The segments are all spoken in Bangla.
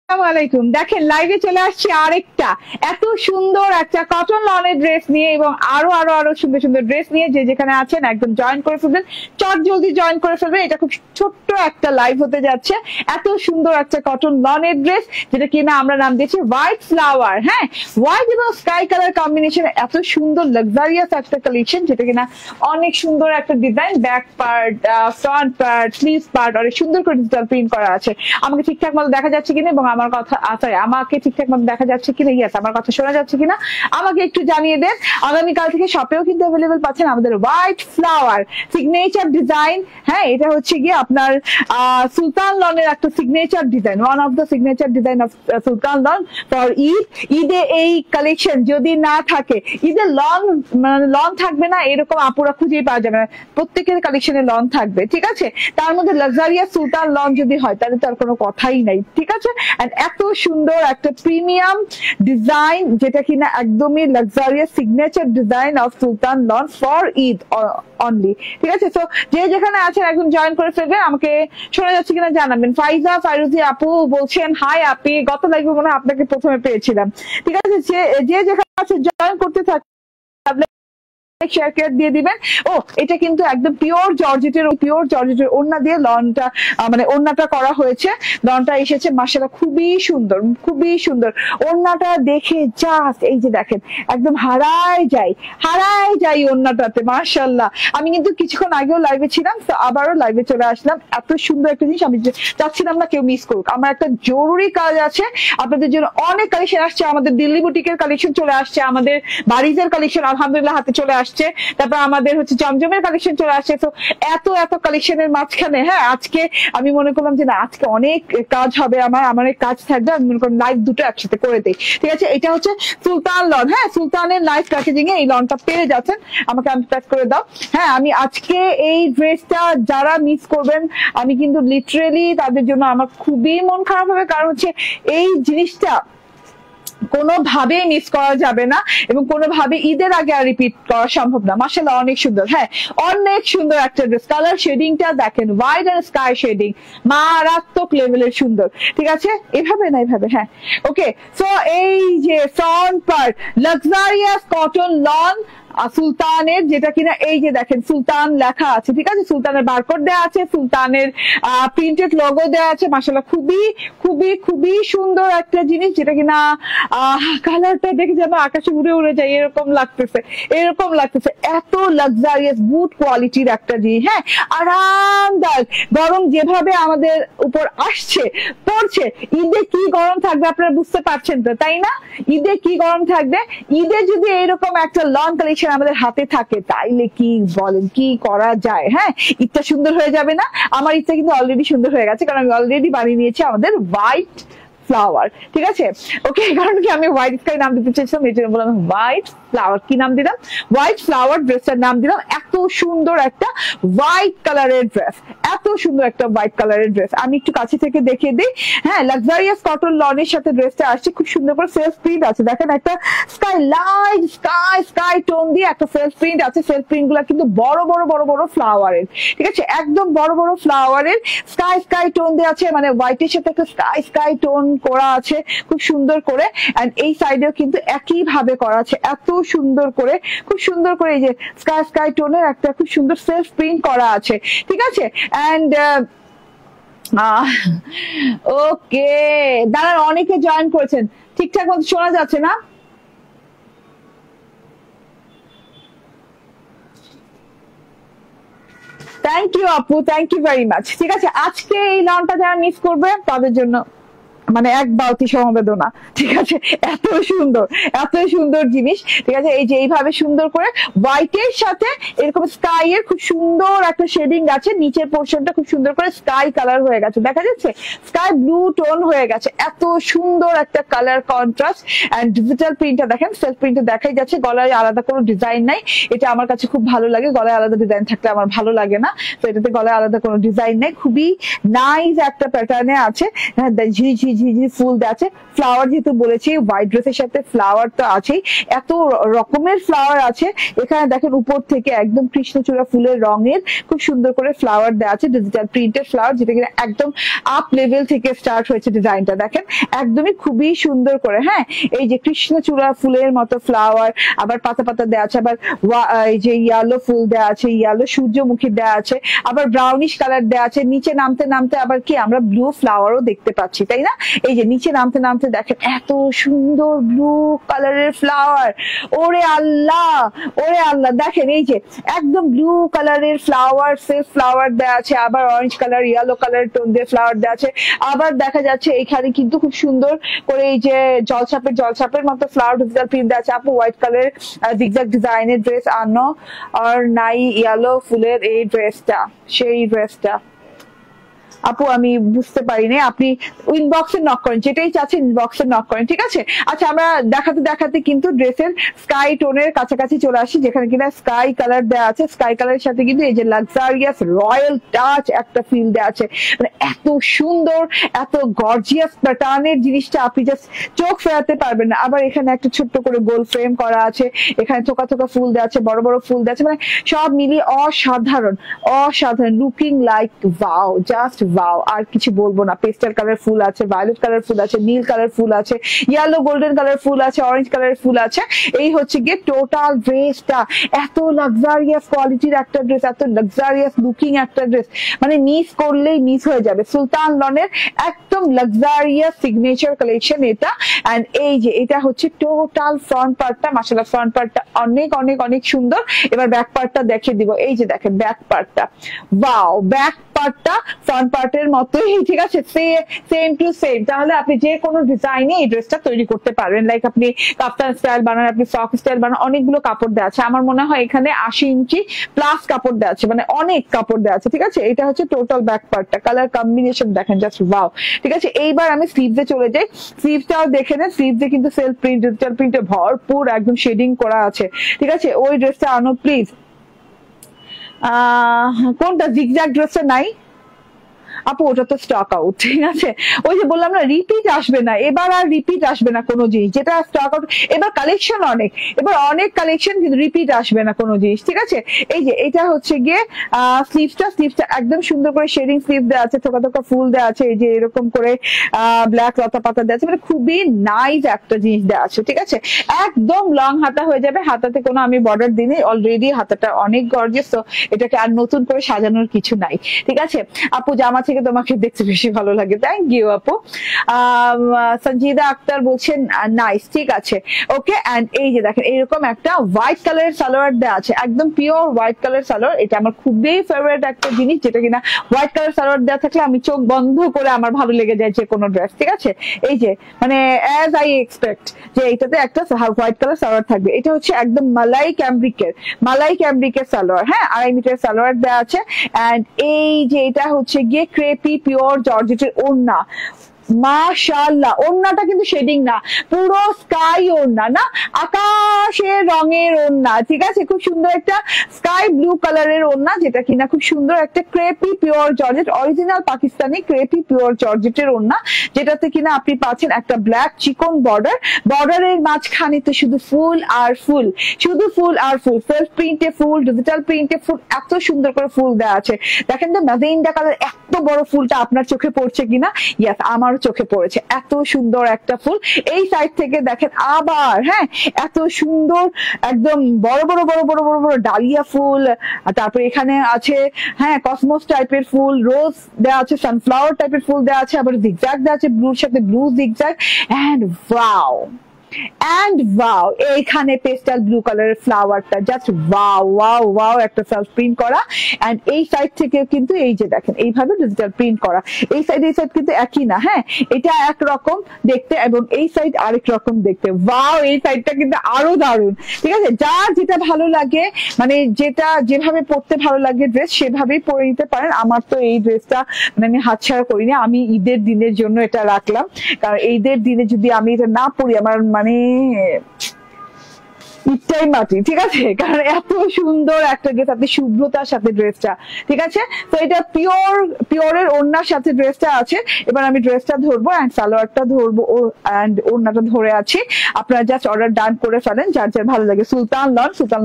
আসসালামাইকুম। দেখেন লাইভে চলে আসছি আরেকটা এত সুন্দর একটা কটন লনের ড্রেস নিয়ে এবং আরো আরো আরো সুন্দর সুন্দর ড্রেস নিয়ে। যে যেখানে আছেন একদম জয়েন করে ফেলবেন, চট জলদি জয়েন করে ফেলবেন। এটা খুব ছোট্ট একটা লাইভ হতে যাচ্ছে। এত সুন্দর একটা কটন লনের ড্রেস যেটা কিনা আমরা নাম দিয়েছি হোয়াইট ফ্লাওয়ার। হ্যাঁ, হোয়াইট এবং স্কাই কালার কম্বিনেশন, এত সুন্দর লাক্সারিয়াস একটা কালেকশন যেটা কিনা অনেক সুন্দর একটা design. Back part, front part, sleeve part অনেক সুন্দর করে ডিজিটাল প্রিন্ট করা আছে। আমাকে ঠিকঠাক মতো দেখা যাচ্ছে কিনা এবং আমার কথা সরি আমাকে ঠিকঠাক মতো দেখা যাচ্ছে কিনা, ইয়েস আমার কথা শোনা যাচ্ছে কিনা আমাকে একটু জানিয়ে দেন। আগামীকাল থেকে শপেও কিন্তু অ্যাভেলেবল পাচ্ছেন আমাদের হোয়াইট ফ্লাওয়ার সিগনেচার ডিজাইন। হ্যাঁ, এটা হচ্ছে গিয়ে আপনার সুলতান লনের একটা signature design, one of the signature design of Sultan lawn for Eid. ঈদে এই কালেকশন যদি না থাকে, ঈদে লন মানে লন থাকবে না এরকম আপুরা খুঁজেই পাওয়া যাবে না। প্রত্যেকের কালেকশনে লন থাকবে, ঠিক আছে। তার মধ্যে লাক্সারিয়াস সুলতান লন যদি হয় তাহলে তার কোনো কথাই নাই, ঠিক আছে। এত সুন্দর একটা প্রিমিয়াম ডিজাইন যেটা কিনা একদমই luxurious signature design of Sultan lawn for Eid only, ঠিক আছে। তো যে যেখানে আছেন একদম জয়েন করে ফেলবেন। আমাকে শোনা যাচ্ছে কিনা জানাবেন। ফাইজা ফাইরুজি আপু বলছেন হাই আপি, গত লাইভে মনে হয় আপনাকে প্রথমে পেয়েছিলাম, ঠিক আছে। যে যেখানে আছে জয়েন করতে থাকবে, শেয়ার করে দিয়ে দিবেন। ও এটা কিন্তু একদম পিওর জর্জেটের ওড়না দিয়ে লনটা মানে ওড়নাটা করা হয়েছে। লনটা এসেছে মাশাআল্লাহ খুবই সুন্দর, খুবই সুন্দর। ওড়নাটা দেখে জাস্ট এই যে দেখেন একদম হারায় যাই ওড়নাটাতে মাশাআল্লাহ। আমি কিন্তু কিছুক্ষণ আগেও লাইভে ছিলাম, তো আবারও লাইভে চলে আসলাম। এত সুন্দর একটা জিনিস আমি চাচ্ছিলাম না কেউ মিস করুক। আমার একটা জরুরি কাজ আছে, আপনাদের জন্য অনেক কালেকশন আসছে। আমাদের দিল্লি বুটিকের কালেকশন চলে আসছে, আমাদের বারিজের কালেকশন আলহামদুলিল্লাহ হাতে চলে আসছে, তারপর আমাদের হচ্ছে জমজমের কালেকশন চলে আসছে। তো এত কালেকশনের মাঝখানে হ্যাঁ আজকে আমি মনে করলাম যে না আজকে অনেক কাজ হবে, আমার অনেক কাজ থাকবে, আমি মনে করলাম লাইভ দুটো একসাথে করে দেই, ঠিক আছে। এটা হচ্ছে সুলতান লন। হ্যাঁ, সুলতানের লাইভ প্যাকেজিং এ এই লনটা পেয়ে যাচ্ছেন। আমাকে আনপ্যাক করে দাও। হ্যাঁ, আমি আজকে এই ড্রেসটা যারা মিস করবেন আমি কিন্তু লিটারেলি তাদের জন্য আমার খুবই মন খারাপ হবে, কারণ হচ্ছে এই জিনিসটা কোনোভাবেই মিস করা যাবে না এবং কোনোভাবে ঈদের আগে আর রিপিট করা সম্ভব না। মাশাআল্লাহ অনেক সুন্দর। হ্যাঁ, অনেক সুন্দর একটা ড্রেস। কালার শেডিংটা দেখেন, হোয়াইট এন্ড স্কাই শেডিং, মারাত্মক লেভেলের সুন্দর, ঠিক আছে। এভাবে না এভাবে, হ্যাঁ ওকে। সো এই যে front part luxurious cotton loan সুলতানের, যেটা কিনা এই যে দেখেন সুলতান লেখা আছে, ঠিক আছে। সুলতানের বারকোড দেওয়া আছে, সুলতানের প্রিন্টেড লোগো দেওয়া আছে। মাশাআল্লাহ খুবই খুবই খুবই সুন্দর একটা জিনিস যেটা কিনা কালারটা দেখে যাবে আকাশে উড়ে যায় এরকম লাগতেছে, এত লাক্সারিয়াস গুড কোয়ালিটির একটা জিনিস। হ্যাঁ, আরামদায়ক। গরম যেভাবে আমাদের উপর আসছে পড়ছে, ঈদে কি গরম থাকবে আপনারা বুঝতে পারছেন তো, তাই না? ঈদে কি গরম থাকবে। ঈদে যদি এরকম একটা লং কালেকশন আমাদের হাতে থাকে তাইলে কি বলেন, কি করা যায়। হ্যাঁ, ঈদটা সুন্দর হয়ে যাবে না? আমার ঈদটা কিন্তু অলরেডি সুন্দর হয়ে গেছে, কারণ আমি অলরেডি বানিয়ে নিয়েছি আমাদের হোয়াইট ফ্লাওয়ার, ঠিক আছে ওকে। কারণ কি আমি হোয়াইট স্কাই নাম দিতে চাইছিলাম, এই জন্য বললাম হোয়াইট ফ্লাওয়ার। কি নাম দিলাম? হোয়াইট ফ্লাওয়ার ড্রেসটার নাম দিলাম। এত সুন্দর একটা হোয়াইট কালারের ড্রেস, এত সুন্দর একটা হোয়াইট কালারের ড্রেস। আমি একটু কাছে থেকে দেখিয়ে দিই। হ্যাঁ, লাক্সারিয়াস কটন লনের সাথে ড্রেসটা আসছে, খুব সুন্দর করে সেলফ প্রিন্ট আছে। দেখেন একটা স্কাই লাইট স্কাই টোন দিয়ে একটা সেলফ প্রিন্ট আছে। সেলফ প্রিন্ট গুলা কিন্তু বড় বড় ফ্লাওয়ারের, ঠিক আছে, একদম বড় ফ্লাওয়ারের স্কাই টোন দিয়ে আছে, মানে হোয়াইটের সাথে একটা স্কাই টোন করা আছে খুব সুন্দর করে। এন্ড এই সাইডেও কিন্তু একই ভাবে করা আছে, এত সুন্দর করে, খুব সুন্দর করে এই যে স্কাই টোনের একটা খুব সুন্দর সেলফ প্রিন্ট করা আছে, ঠিক আছে। এন্ড ওকে দাঁড়ান, অনেকে জয়েন করেছেন, ঠিকঠাক মতো শোনা যাচ্ছে না? থ্যাংক ইউ আপু, থ্যাংক ইউ ভেরি মাচ, ঠিক আছে। আজকে এই লনটা যারা মিস করবে তাদের জন্য মানে এক বালতি সমবেদনা, ঠিক আছে। এত সুন্দর জিনিস, ঠিক আছে। এই যে এইভাবে সুন্দর করে হোয়াইটের সাথে এরকম স্কাই এর খুব সুন্দর একটা শেডিং আছে। নিচের পোর্শনটা খুব সুন্দর করে স্কাই কালার হয়ে গেছে, দেখা যাচ্ছে স্কাই ব্লু টোন হয়ে গেছে। এত সুন্দর একটা কালার কন্ট্রাস্ট। এন্ড ডিজিটাল প্রিন্টটা দেখেন, সেলফ প্রিন্টে দেখাই যাচ্ছে। গলায় আলাদা কোনো ডিজাইন নাই, এটা আমার কাছে খুব ভালো লাগে। গলায় আলাদা ডিজাইন থাকলে আমার ভালো লাগে না, তো এটাতে গলায় আলাদা কোনো ডিজাইন নেই, খুবই নাইস একটা প্যাটার্নে আছে। হ্যাঁ, ঝিঝি ঝিঝি ফুল দেওয়া আছে। ফ্লাওয়ার যেহেতু বলেছি, হোয়াইট ড্রেসের সাথে ফ্লাওয়ার তো আছেই, এত রকমের ফ্লাওয়ার আছে এখানে। দেখেন উপর থেকে একদম কৃষ্ণচূড়া ফুলের রঙের খুব সুন্দর করে ফ্লাওয়ার দেওয়া আছে, ডিজিটাল প্রিন্টেড ফ্লাওয়ার, যেটা কিনা একদম আপ লেভেল থেকে স্টার্ট হয়েছে ডিজাইনটা। দেখেন একদমই খুবই সুন্দর করে, হ্যাঁ এই যে কৃষ্ণচূড়া ফুলের মতো ফ্লাওয়ার, আবার পাতা পাতা দেওয়া আছে, আবার এই যে ইয়েলো ফুল দেওয়া আছে, ইয়েলো সূর্যমুখী দেওয়া আছে, আবার ব্রাউনিশ কালার দেওয়া আছে। নিচে নামতে নামতে আবার কি আমরা ব্লু ফ্লাওয়ারও দেখতে পাচ্ছি, তাই না? এই যে নিচে নামতে নামতে দেখেন এত সুন্দর ব্লু কালারের ফ্লাওয়ার, ওরে আল্লাহ ওরে আল্লাহ। দেখেন এই যে একদম ব্লু কালারের ফ্লাওয়ার, সেলফ ফ্লাওয়ার দেওয়া আছে, আবার orange colour yellow colour tone দিয়ে ফ্লাওয়ার দেওয়া আছে। আবার দেখা যাচ্ছে এখানে কিন্তু খুব সুন্দর করে এই যে জলছাপের মতো ফ্লাওয়ার ডিজিটাল প্রিন্ট দেওয়া আছে। আপু হোয়াইট কালার জিগজ্যাগ ডিজাইনের ড্রেস আনো আর নাই ইয়েলো ফুলের এই ড্রেসটা, সেই ড্রেসটা আপু আমি বুঝতে পারিনি, আপনি ইনবক্সে নক করেন, যেটাই চাচ্ছেন ইনবক্সে নক করেন, ঠিক আছে? আচ্ছা আমরা দেখাতে দেখাতে কিন্তু ড্রেসের স্কাই টোনের কাছাকাছি চলে আসি, যেখানে কিনা স্কাই কালার দেওয়া আছে। স্কাই কালারের সাথে কিন্তু এই যে লাক্সারিয়াস রয়্যাল টাচ একটা ফিল দেওয়া আছে, মানে এত সুন্দর এত গর্জিয়াস প্যাটার্নের জিনিসটা আপনি জাস্ট চোখ ফেরাতে পারবেন না। আবার এখানে একটা ছোট্ট করে গোল ফ্রেম করা আছে, এখানে থোকা থোকা ফুল দেওয়া আছে, বড় বড় ফুল দেওয়া আছে, মানে সব মিলিয়ে অসাধারণ অসাধারণ, looking like wow, just wow, আর কিছু বলবো না। পেস্টাল কালার ফুল আছে, ভায়োলেট কালার ফুল আছে, নীল কালার ফুল আছে, ইয়েলো গোল্ডেন কালার ফুল আছে, অরেঞ্জ কালারের ফুল আছে। এই হচ্ছে গিয়ে টোটাল ড্রেসটা। এত লাক্সারিয়াস কোয়ালিটির একটা ড্রেস, এত লাক্সারিয়াস লুকিং একটা ড্রেস, মানে মিস করলেই মিস হয়ে যাবে। সুলতান লনের একদম লাক্সারিয়াস সিগনেচার কালেকশন এটা। এন্ড এই যে এটা হচ্ছে টোটাল ফ্রন্ট পার্টটা, মাশাআল্লাহ ফ্রন্ট পার্টটা অনেক অনেক অনেক সুন্দর। এবার ব্যাক পার্টটা দেখিয়ে দিব। এই যে দেখেন ব্যাক পার্টটা, ওয়াও, ব্যাক পার্টটা ফ্রন্ট পার্টের মতোই, ঠিক আছে, সেম টু সেম। তাহলে আপনি যে কোনো ডিজাইনে এই ড্রেসটা তৈরি করতে পারবেন। লাইক আপনি কাপ্তান স্টাইল বানান, আপনি ফ্রক স্টাইল বানান, অনেকগুলো কাপড় দেওয়া আছে। আমার মনে হয় এখানে 80 ইঞ্চি প্লাস কাপড় দেওয়া আছে, মানে অনেক কাপড় দেওয়া আছে, ঠিক আছে? এটা হচ্ছে টোটাল ব্যাক পার্টটা, কালার কম্বিনেশন দেখেন জাস্ট ওয়াও, ঠিক আছে? এইবার আমি স্লিভসে চলে যাই। স্লিভসটাও দেখে নেন, স্লিভসে কিন্তু সেলফ প্রিন্ট ডিজিটাল প্রিন্টে ভরপুর একদম শেডিং করা আছে, ঠিক আছে? ওই ড্রেসটা আনো প্লিজ। কোনটা জিগজ্যাগ ড্রেসটা নাই আপু? ওটা তো স্টক আউট, ঠিক আছে? ওই যে বললাম না, রিপিট আসবে না এবার, আর রিপিট আসবে না কোনো জিনিস, যেটা স্টক আউট। এবার কালেকশন অনেক, এবার অনেক কালেকশন, কিন্তু রিপিট আসবে না কোনো জিনিস, ঠিক আছে? এই যে এটা হচ্ছে গিয়ে স্লিভসটা একদম সুন্দর করে শেডিং স্লিভ দেওয়া আছে, থোকা থোকা ফুল দেওয়া আছে, এই যে এরকম করে ব্ল্যাক লতা পাতা দেওয়া আছে, মানে খুবই নাইস একটা জিনিস দেওয়া আছে, ঠিক আছে? একদম লং হাতা হয়ে যাবে, হাতাতে কোনো আমি বর্ডার দিইনি, অলরেডি হাতাটা অনেক গর্জিয়াস, তো এটাকে আর নতুন করে সাজানোর কিছু নাই, ঠিক আছে? আপু জামা থেকে তোমাকে দেখতে বেশি ভালো লাগে, থ্যাংক ইউ আপু। সঞ্জিদা আক্তার বলছেন নাইস, ঠিক আছে, ওকে। এন্ড এই যে দেখেন এরকম একটা হোয়াইট কালারের সালোয়ার দেওয়া আছে, একদম পিওর হোয়াইট কালার সালোয়ার। এটা আমার খুবই ফেভারিট একটা জিনিস, যেটা কিনা হোয়াইট কালার সালোয়ার দেওয়া থাকলে আমি চোখ বন্ধ করে আমার ভালো লেগে যায় যে কোনো ড্রেস, ঠিক আছে? এই যে মানে অ্যাজ আই এক্সপেক্ট যে এইটাতে একটা হোয়াইট কালার সালোয়ার থাকবে। এটা হচ্ছে একদম মালাই ক্যামব্রিকের সালোয়ার, হ্যাঁ 2.5 মিটার সালোয়ার দেওয়া আছে। এন্ড এই যে এটা হচ্ছে গিয়ে ক্রেপি পিওর জর্জেটের ওড়না, মাশাআল্লাহ। ওড়নাটা কিন্তু শেডিং না, পুরো স্কাই ওড়না, না আকাশের রঙের ওড়না, ঠিক আছে? খুব সুন্দর একটা স্কাই ব্লু কালারের ওড়না, যেটা কিনা খুব সুন্দর একটা crepe pure georgette, original Pakistani crepe pure জর্জেটের ওড়না, যেটাতে কিনা আপনি পাচ্ছেন একটা ব্ল্যাক চিকন বর্ডার, বর্ডারের মাঝখানে তো শুধু ফুল আর ফুল, শুধু ফুল আর ফুল, সেলফ প্রিন্টে ফুল, ডিজিটাল প্রিন্টে ফুল, এত সুন্দর করে ফুল দেওয়া আছে। দেখেন তো ম্যাজেন্ডা কালার, এত বড় ফুলটা আপনার চোখে পড়ছে কিনা? ইয়েস, আমার চোখে পড়েছে, এত সুন্দর একটা ফুল। এই সাইড থেকে দেখেন আবার, হ্যাঁ এত সুন্দর একদম বড় বড় বড় বড় বড় বড় ডালিয়া ফুল, তারপরে এখানে আছে হ্যাঁ কসমোস টাইপের ফুল, রোজ দেওয়া আছে, সানফ্লাওয়ার টাইপের ফুল দেওয়া আছে, আবার জিগজ্যাগ দেওয়া আছে, ব্লুর সাথে ব্লু জিগজ্যাগ। এন্ড ওয়াও, এইখানে পেস্টাল ব্লু কালারের ফ্লাওয়ারটা জাস্ট ওয়াও একটা সেলফ প্রিন্ট করা। এন্ড এই সাইড থেকে কিন্তু এই যে দেখেন এইভাবে ডিজিটাল প্রিন্ট করা। এই সাইড কিন্তু একই না, হ্যাঁ এটা একরকম দেখতে এবং এই সাইড আরেক রকম দেখতে। ওয়াও, এই সাইডটা কিন্তু আরো দারুণ, ঠিক আছে? যার যেটা ভালো লাগে, মানে যেটা যেভাবে পরতে ভালো লাগে ড্রেস, সেভাবেই পরে নিতে পারেন। আমার তো এই ড্রেসটা মানে আমি হাতছাড়া করিনি, আমি ঈদের দিনের জন্য এটা রাখলাম, কারণ ঈদের দিনে যদি আমি এটা না পরি আমার মানে ইটাই মাটি, ঠিক আছে, কারণ এত সুন্দর একটা ড্রেস, আপনি শুভ্রতার সাথে ড্রেসটা, ঠিক আছে। তো এটা পিওরের ওড়নার সাথে ড্রেসটা আছে। এবার আমি ড্রেসটা ধরবো এন্ড সালোয়ারটা ধরবো এন্ড ওড়নাটা ধরে আছি। আপনারা জাস্ট অর্ডার ডান করে ফেলেন, যার যার ভালো লাগে। সুলতান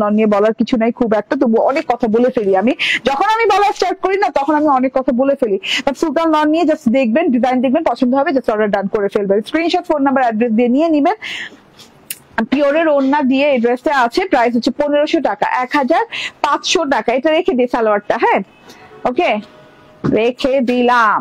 লন নিয়ে বলার কিছু নাই খুব একটা, তবু অনেক কথা বলে ফেলি আমি। যখন আমি বলা স্টার্ট করি না তখন আমি অনেক কথা বলে ফেলি। বাট সুলতান লন নিয়ে জাস্ট দেখবেন, ডিজাইন দেখবেন, পছন্দ হবে, জাস্ট অর্ডার ডান করে ফেলবেন। স্ক্রিনশট, ফোন নাম্বার, অ্যাড্রেস দিয়ে নিয়ে নিবেন। পিওরের ওড়না দিয়ে এই ড্রেসটা আছে, প্রাইস হচ্ছে 1500 টাকা, 1500 টাকা। এটা রেখে দিই সালোয়ারটা, হ্যাঁ ওকে রেখে দিলাম।